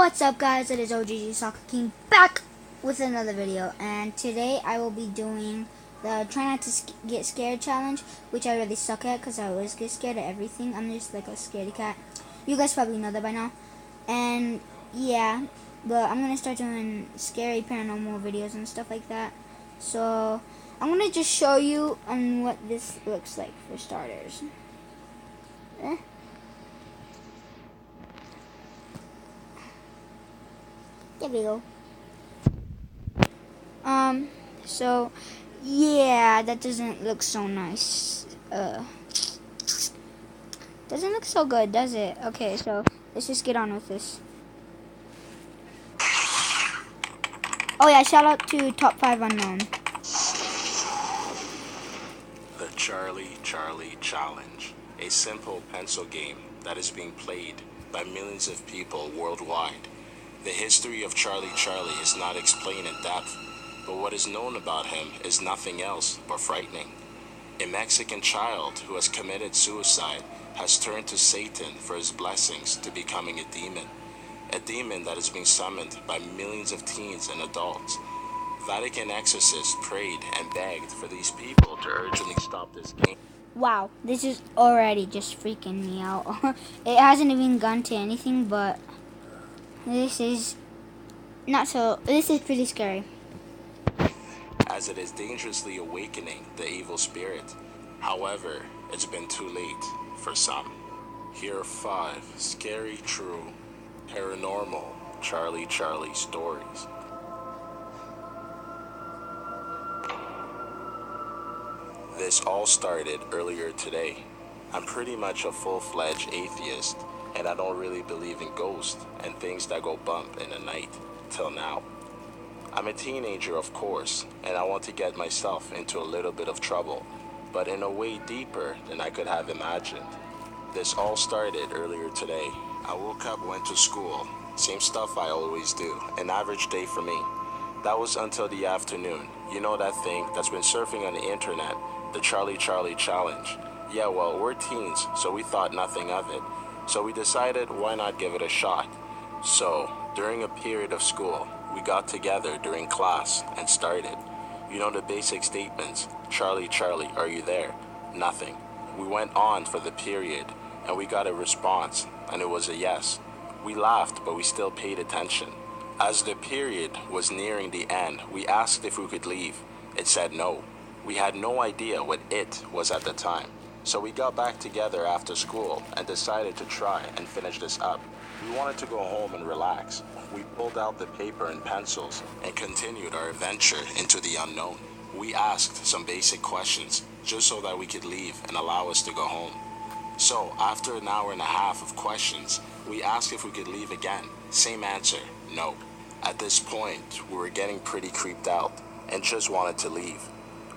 What's up, guys? It is OGG Soccer King back with another video, and today I will be doing the try not to get scared challenge, which I really suck at because I always get scared of everything. I'm just like a scaredy cat. You guys probably know that by now. And yeah, but I'm gonna start doing scary paranormal videos and stuff like that. So I'm gonna just show you what this looks like for starters. There we go. So, yeah, that doesn't look so nice. Doesn't look so good, does it? Okay, so let's just get on with this. Oh yeah, shout out to Top 5 Unknown. The Charlie Challenge, a simple pencil game that is being played by millions of people worldwide. The history of Charlie is not explained in depth, but what is known about him is nothing else but frightening. A Mexican child who has committed suicide has turned to Satan for his blessings to becoming a demon that is being summoned by millions of teens and adults. Vatican exorcists prayed and begged for these people to urgently stop this game. Wow, this is already just freaking me out. It hasn't even gone to anything, but this is pretty scary. As it is dangerously awakening the evil spirit. However, it's been too late for some. Here are 5 scary, true, paranormal Charlie stories. This all started earlier today. I'm pretty much a full-fledged atheist, and I don't really believe in ghosts and things that go bump in the night, till now. I'm a teenager, of course, and I want to get myself into a little bit of trouble, but in a way deeper than I could have imagined. This all started earlier today. I woke up, went to school, same stuff I always do, an average day for me. That was until the afternoon. You know that thing that's been surfing on the internet, the Charlie Challenge. Yeah, well, we're teens, so we thought nothing of it. So we decided, why not give it a shot? So, during a period of school, we got together during class and started. You know the basic statements. Charlie, are you there? Nothing. We went on for the period, and we got a response, and it was a yes. We laughed, but we still paid attention. As the period was nearing the end, we asked if we could leave. It said no. We had no idea what it was at the time. So we got back together after school and decided to try and finish this up. We wanted to go home and relax. We pulled out the paper and pencils and continued our adventure into the unknown. We asked some basic questions just so that we could leave and allow us to go home. So after an hour and a half of questions, we asked if we could leave again. Same answer, no. At this point, we were getting pretty creeped out and just wanted to leave.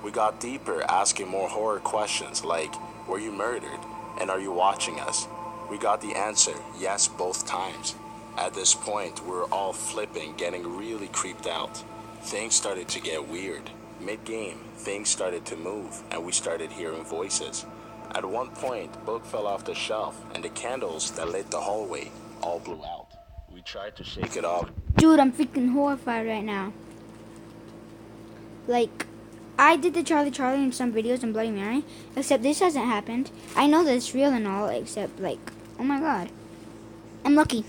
We got deeper, asking more horror questions like, were you murdered? And are you watching us? We got the answer, yes, both times. At this point, we were all flipping, getting really creeped out. Things started to get weird. Mid-game, things started to move, and we started hearing voices. At one point, the book fell off the shelf, and the candles that lit the hallway all blew out. We tried to shake it off. Dude, I'm freaking horrified right now. Like, I did the Charlie in some videos on Bloody Mary, except this hasn't happened. I know that it's real and all, except like, oh my god. I'm lucky.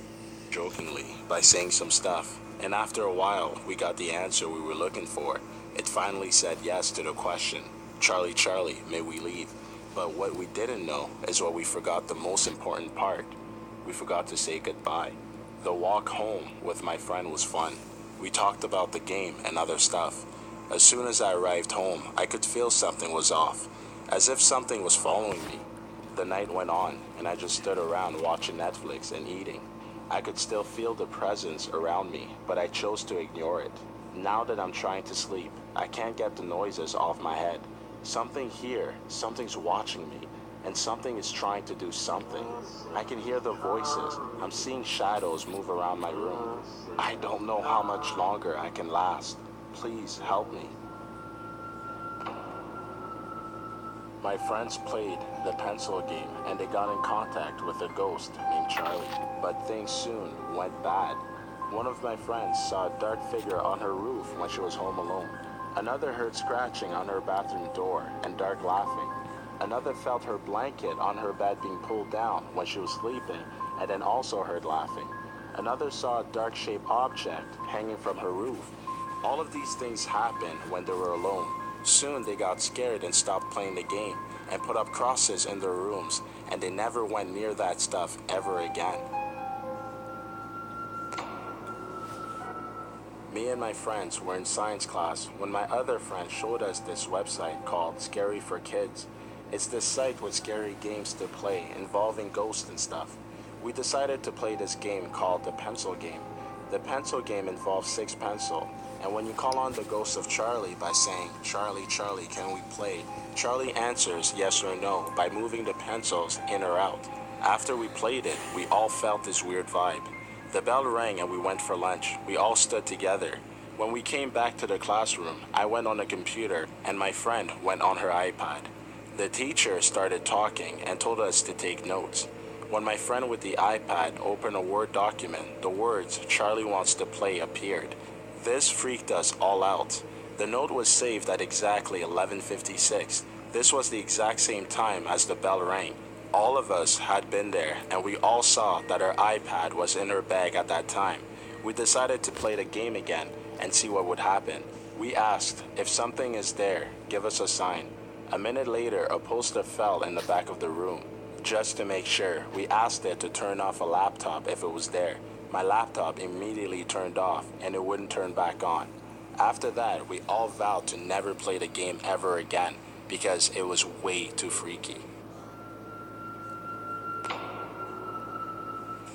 Jokingly, by saying some stuff, and after a while, we got the answer we were looking for. It finally said yes to the question, Charlie, may we leave? But what we didn't know is what we forgot the most important part. We forgot to say goodbye. The walk home with my friend was fun. We talked about the game and other stuff. As soon as I arrived home, I could feel something was off, as if something was following me. The night went on, and I just stood around watching Netflix and eating. I could still feel the presence around me, but I chose to ignore it. Now that I'm trying to sleep, I can't get the noises off my head. Something here, something's watching me, and something is trying to do something. I can hear the voices. I'm seeing shadows move around my room. I don't know how much longer I can last. Please help me. My friends played the pencil game and they got in contact with a ghost named Charlie, but things soon went bad. One of my friends saw a dark figure on her roof when she was home alone. Another heard scratching on her bathroom door and dark laughing. Another felt her blanket on her bed being pulled down when she was sleeping and then also heard laughing. Another saw a dark-shaped object hanging from her roof. All of these things happened when they were alone. Soon they got scared and stopped playing the game and put up crosses in their rooms, and they never went near that stuff ever again. Me and my friends were in science class when my other friend showed us this website called Scary for Kids. It's this site with scary games to play involving ghosts and stuff. We decided to play this game called the pencil game. The pencil game involves 6 pencils, and when you call on the ghost of Charlie by saying, "Charlie, Charlie, can we play?" Charlie answers yes or no by moving the pencils in or out. After we played it, we all felt this weird vibe. The bell rang and we went for lunch. We all stood together. When we came back to the classroom, I went on the computer and my friend went on her iPad. The teacher started talking and told us to take notes. When my friend with the iPad opened a Word document, the words "Charlie wants to play" appeared. This freaked us all out. The note was saved at exactly 11:56. This was the exact same time as the bell rang. All of us had been there, and we all saw that our iPad was in her bag at that time. We decided to play the game again and see what would happen. We asked, "If something is there, give us a sign." A minute later, a poster fell in the back of the room. Just to make sure, we asked it to turn off a laptop if it was there. My laptop immediately turned off, and it wouldn't turn back on. After that, we all vowed to never play the game ever again because it was way too freaky.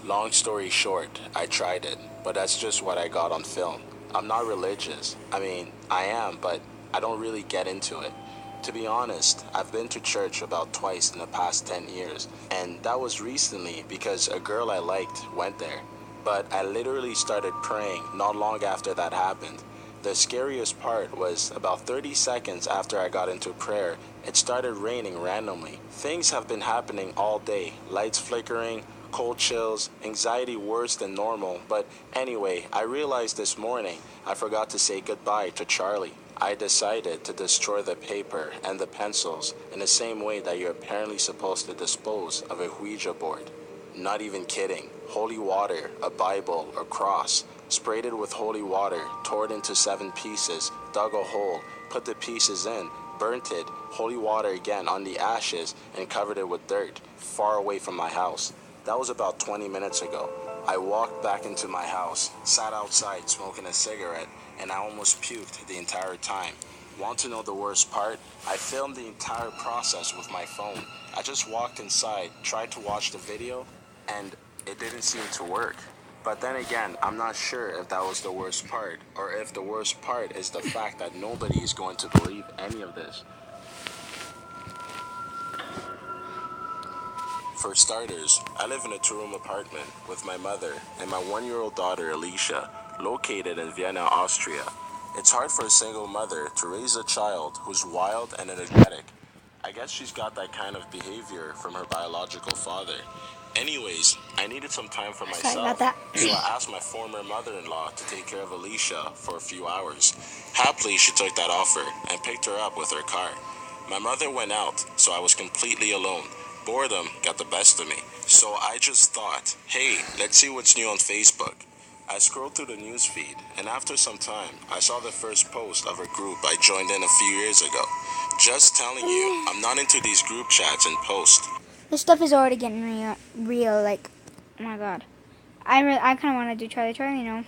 Long story short, I tried it, but that's just what I got on film. I'm not religious. I mean, I am, but I don't really get into it. To be honest, I've been to church about twice in the past 10 years, and that was recently because a girl I liked went there. But I literally started praying not long after that happened. The scariest part was about 30 seconds after I got into prayer, it started raining randomly. Things have been happening all day, lights flickering, cold chills, anxiety worse than normal, but anyway, I realized this morning I forgot to say goodbye to Charlie. I decided to destroy the paper and the pencils in the same way that you're apparently supposed to dispose of a Ouija board. Not even kidding. Holy water, a Bible, a cross, sprayed it with holy water, tore it into 7 pieces, dug a hole, put the pieces in, burnt it, holy water again on the ashes, and covered it with dirt, far away from my house. That was about 20 minutes ago. I walked back into my house, sat outside smoking a cigarette, and I almost puked the entire time. Want to know the worst part? I filmed the entire process with my phone. I just walked inside, tried to watch the video, and it didn't seem to work. But then again, I'm not sure if that was the worst part, or if the worst part is the fact that nobody is going to believe any of this. For starters, I live in a 2-room apartment with my mother and my 1-year-old daughter Alicia, located in Vienna, Austria. It's hard for a single mother to raise a child who's wild and energetic. I guess she's got that kind of behavior from her biological father. Anyways, I needed some time for myself, Sorry about that. so I asked my former mother-in-law to take care of Alicia for a few hours. Happily, she took that offer and picked her up with her car. My mother went out, so I was completely alone. Boredom got the best of me, so I just thought, hey, let's see what's new on Facebook. I scrolled through the newsfeed, and after some time, I saw the first post of a group I joined in a few years ago. Just telling you, I'm not into these group chats and posts. This stuff is already getting real. Like, oh my god. I kind of want to do Charlie, you know.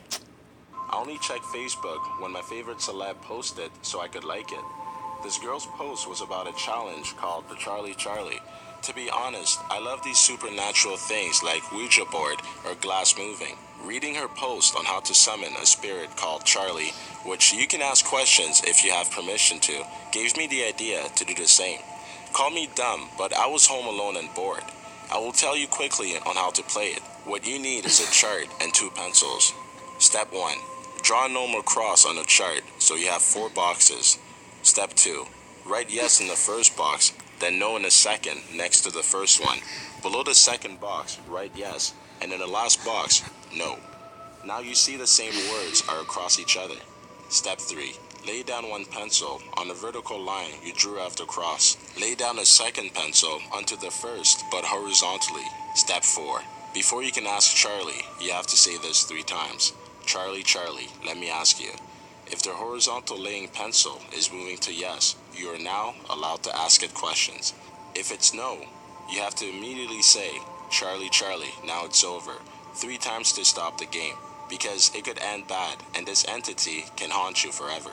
I only checked Facebook when my favorite celeb posted so I could like it. This girl's post was about a challenge called the Charlie. To be honest, I love these supernatural things like Ouija board or glass moving. Reading her post on how to summon a spirit called Charlie, which you can ask questions if you have permission to, gave me the idea to do the same. Call me dumb, but I was home alone and bored. I will tell you quickly on how to play it. What you need is a chart and 2 pencils. Step 1. Draw a normal cross on a chart so you have 4 boxes. Step 2. Write yes in the first box, then no in the second next to the first one. Below the second box, write yes, and in the last box, no. Now you see the same words are across each other. Step 3. Lay down one pencil on the vertical line you drew after cross. Lay down a second pencil onto the first, but horizontally. Step 4. Before you can ask Charlie, you have to say this 3 times. Charlie, Charlie, let me ask you. If the horizontal laying pencil is moving to yes, you are now allowed to ask it questions. If it's no, you have to immediately say, Charlie, Charlie, now it's over, 3 times to stop the game, because it could end bad and this entity can haunt you forever.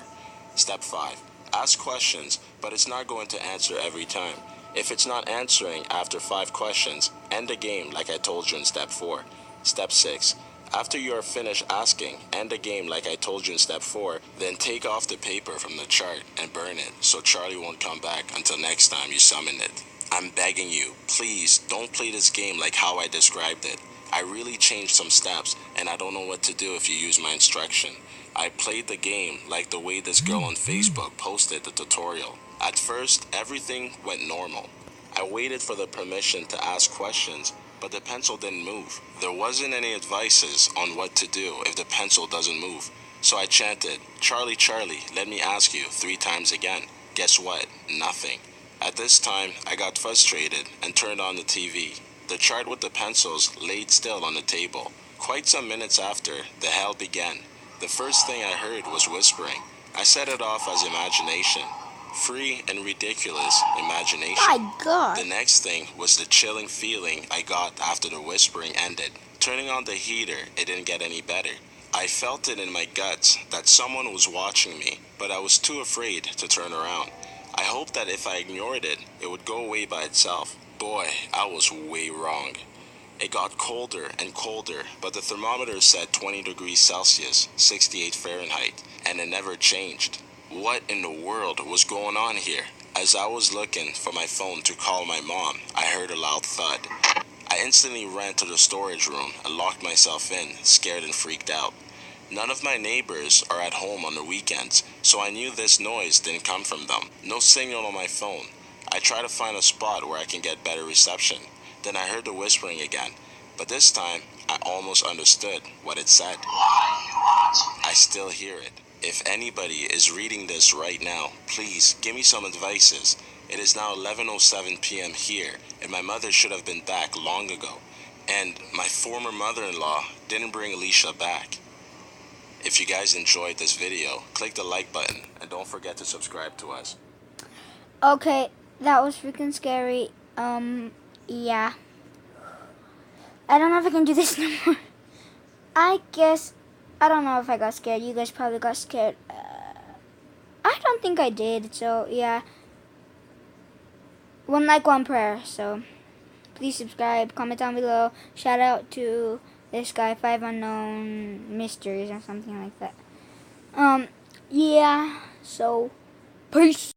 Step 5. Ask questions, but it's not going to answer every time. If it's not answering after 5 questions, end the game like I told you in Step 4. Step 6. After you are finished asking, end the game like I told you in Step 4, then take off the paper from the chart and burn it so Charlie won't come back until next time you summon it. I'm begging you, please don't play this game like how I described it. I really changed some steps and I don't know what to do if you use my instruction. I played the game like the way this girl on Facebook posted the tutorial. At first, everything went normal. I waited for the permission to ask questions, but the pencil didn't move. There wasn't any advices on what to do if the pencil doesn't move. So I chanted, Charlie, Charlie, let me ask you 3 times again. Guess what? Nothing. At this time, I got frustrated and turned on the TV. The chart with the pencils laid still on the table. Quite some minutes after, the hell began. The first thing I heard was whispering. I set it off as imagination. Free and ridiculous imagination. My God. The next thing was the chilling feeling I got after the whispering ended. Turning on the heater, it didn't get any better. I felt it in my guts that someone was watching me, but I was too afraid to turn around. I hoped that if I ignored it, it would go away by itself. Boy, I was way wrong. It got colder and colder, but the thermometer said 20 degrees Celsius, 68 Fahrenheit, and it never changed. What in the world was going on here? As I was looking for my phone to call my mom, I heard a loud thud. I instantly ran to the storage room and locked myself in, scared and freaked out. None of my neighbors are at home on the weekends, so I knew this noise didn't come from them. No signal on my phone. I tried to find a spot where I can get better reception. Then I heard the whispering again, but this time I almost understood what it said. I still hear it. If anybody is reading this right now, please give me some advices. It is now 11:07 p.m. here, and my mother should have been back long ago. And my former mother-in-law didn't bring Alicia back. If you guys enjoyed this video, click the like button, and don't forget to subscribe to us. Okay, that was freaking scary. Yeah. I don't know if I can do this no more. I guess, I don't know if I got scared. You guys probably got scared. I don't think I did, so yeah. 1 like, 1 prayer, so please subscribe, comment down below. Shout out to this guy, 5 Unknown Mysteries or something like that. Yeah, so peace.